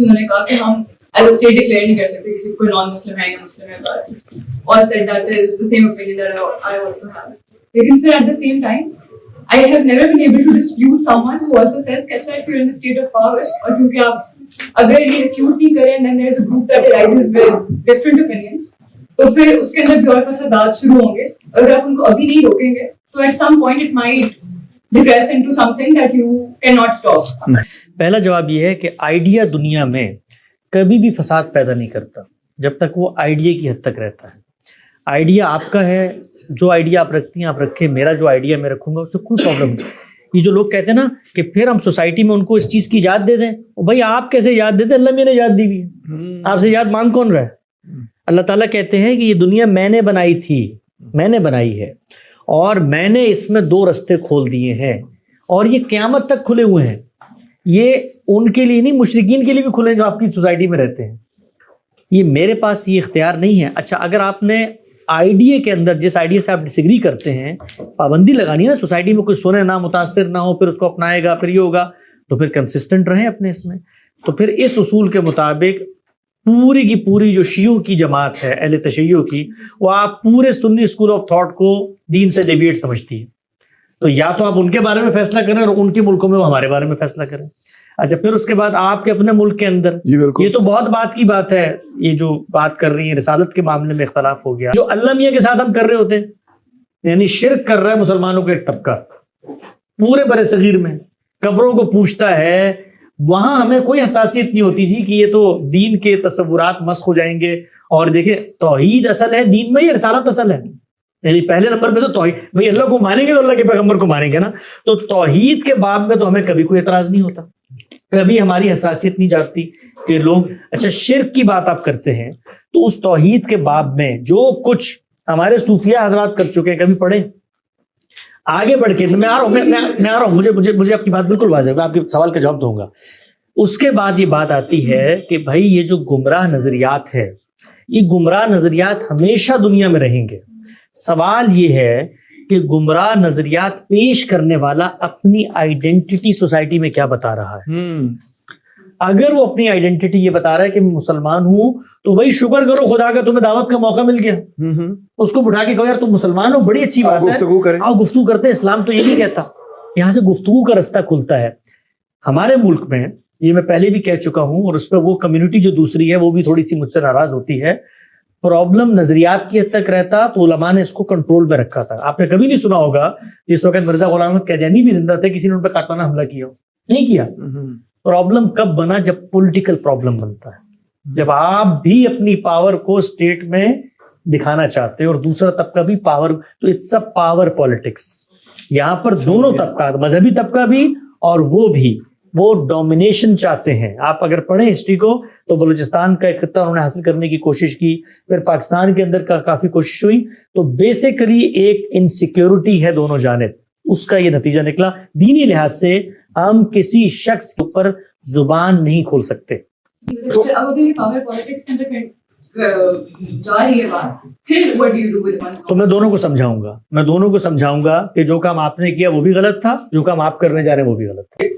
उन्होंने कहा कि हम एज अ स्टेट डिक्लेयर नहीं कर सकते किसी कोई नॉन मुस्लिम है या मुस्लिम है, और said that is the same opinion that I also have. लेकिन still at the same time I have never been able to dispute someone who also says कि अच्छा if you're in the state of power, और क्योंकि आप अगर ये refute नहीं करें and then there is a group that arises with different opinions, तो फिर उसके अंदर भी और फसादात शुरू होंगे. अगर आप उनको अभी नहीं रोकेंगे तो at some point it might digress into something that you cannot stop. पहला जवाब ये है कि आइडिया दुनिया में कभी भी फसाद पैदा नहीं करता जब तक वो आइडिया की हद तक रहता है. आइडिया आपका है, जो आइडिया आप रखती हैं आप रखें, मेरा जो आइडिया मैं रखूंगा, उससे कोई प्रॉब्लम नहीं. ये जो लोग कहते हैं ना कि फिर हम सोसाइटी में उनको इस चीज़ की याद दे दें, भाई आप कैसे याद देते? अल्लाह मैंने याद दी हुई है, आपसे याद मांग कौन रहा है? अल्लाह ताला कहते हैं कि ये दुनिया मैंने बनाई थी, मैंने बनाई है, और मैंने इसमें 2 रास्ते खोल दिए हैं, और ये क़यामत तक खुले हुए हैं. ये उनके लिए नहीं, मुशरिकीन के लिए भी खुले जो आपकी सोसाइटी में रहते हैं. ये मेरे पास ये इख्तियार नहीं है. अच्छा, अगर आपने आइडिया के अंदर जिस आइडिया से आप डिसएग्री करते हैं पाबंदी लगानी है ना, सोसाइटी में कोई सुने ना, मुतासिर ना हो, फिर उसको अपनाएगा, फिर ये होगा, तो फिर कंसिस्टेंट रहें अपने इसमें. तो फिर इस उसूल के मुताबिक पूरी की पूरी जो शियों की जमात है अहले तशय्युअ की, वो आप पूरे सुन्नी स्कूल ऑफ थॉट को दीन से डेविएट समझती है. तो या तो आप उनके बारे में फैसला करें और उनके मुल्कों में वो हमारे बारे में फैसला करें. अच्छा, फिर उसके बाद आपके अपने मुल्क के अंदर ये तो बहुत बात की बात है, ये जो बात कर रही है रिसालत के मामले में इख्तलाफ हो गया, जो अल्लाह मियां के साथ हम कर रहे होते हैं, यानी शिर्क कर रहा है मुसलमानों का एक तबका पूरे बरे सगीर में, कब्रों को पूछता है, वहां हमें कोई हसासियत नहीं होती जी कि ये तो दीन के तसव्वुरात मस्ख हो जाएंगे. और देखिए, तौहीद असल है दीन में, ये रिसालत असल है. यानी पहले नंबर पे तो तौहीद, भाई अल्लाह को मानेंगे तो अल्लाह के पैगंबर को मानेंगे ना, तो तौहीद के बाब में तो हमें कभी कोई एतराज नहीं होता, कभी हमारी हसासियत नहीं जाती कि लोग. अच्छा, शिर्क की बात आप करते हैं तो उस तौहीद के बाब में जो कुछ हमारे सूफिया हजरात कर चुके हैं, कभी पढ़े? आगे बढ़ के मैं आ रहा हूँ, मुझे आपकी बात बिल्कुल वाज़ेह है, मैं आपके सवाल का जवाब दूंगा. उसके बाद ये बात आती है कि भाई ये जो गुमराह नजरियात है, ये गुमराह नजरियात हमेशा दुनिया में रहेंगे. सवाल ये है कि गुमराह नजरियात पेश करने वाला अपनी आइडेंटिटी सोसाइटी में क्या बता रहा है. अगर वो अपनी आइडेंटिटी ये बता रहा है कि मैं मुसलमान हूं, तो भाई शुक्र करो खुदा का, तुम्हें दावत का मौका मिल गया. उसको उठा के कहो यार तुम मुसलमान हो, बड़ी अच्छी बात है, आओ गुफ्तगू करते हैं. इस्लाम तो ये नहीं कहता, यहाँ से गुफ्तगू का रास्ता खुलता है. हमारे मुल्क में ये मैं पहले भी कह चुका हूं, और उस पर वो कम्युनिटी जो दूसरी है वो भी थोड़ी सी मुझसे नाराज होती है. प्रॉब्लम नजरियात की हद तक रहता तो उलमा ने इसको कंट्रोल में रखा था. आपने कभी नहीं सुना होगा जिस वक्त मिर्जा गुलाम अहमद कैदियानी भी जिंदा थे, किसी ने उन पर कातलाना हमला किया हो? नहीं किया. प्रॉब्लम कब बना? जब पॉलिटिकल प्रॉब्लम बनता है, जब आप भी अपनी पावर को स्टेट में दिखाना चाहते हैं और दूसरा तबका भी पावर, तो इट्स अ पावर पॉलिटिक्स. यहाँ पर दोनों तबका, मजहबी तबका भी और वो भी, वो डोमिनेशन चाहते हैं. आप अगर पढ़ें हिस्ट्री को तो बलूचिस्तान का एक खित्ता उन्होंने हासिल करने की कोशिश की, फिर पाकिस्तान के अंदर काफी कोशिश हुई. तो बेसिकली एक इनसिक्योरिटी है दोनों जानिब, उसका ये नतीजा निकला. दीनी लिहाज से हम किसी शख्स के ऊपर जुबान नहीं खोल सकते. तो अब अगर ये पावर पॉलिटिक्स के अंदर जा रही है बात, फिर what do you do with one? तो मैं दोनों को समझाऊंगा कि जो काम आपने किया वो भी गलत था, जो काम आप करने जा रहे हैं वो भी गलत था.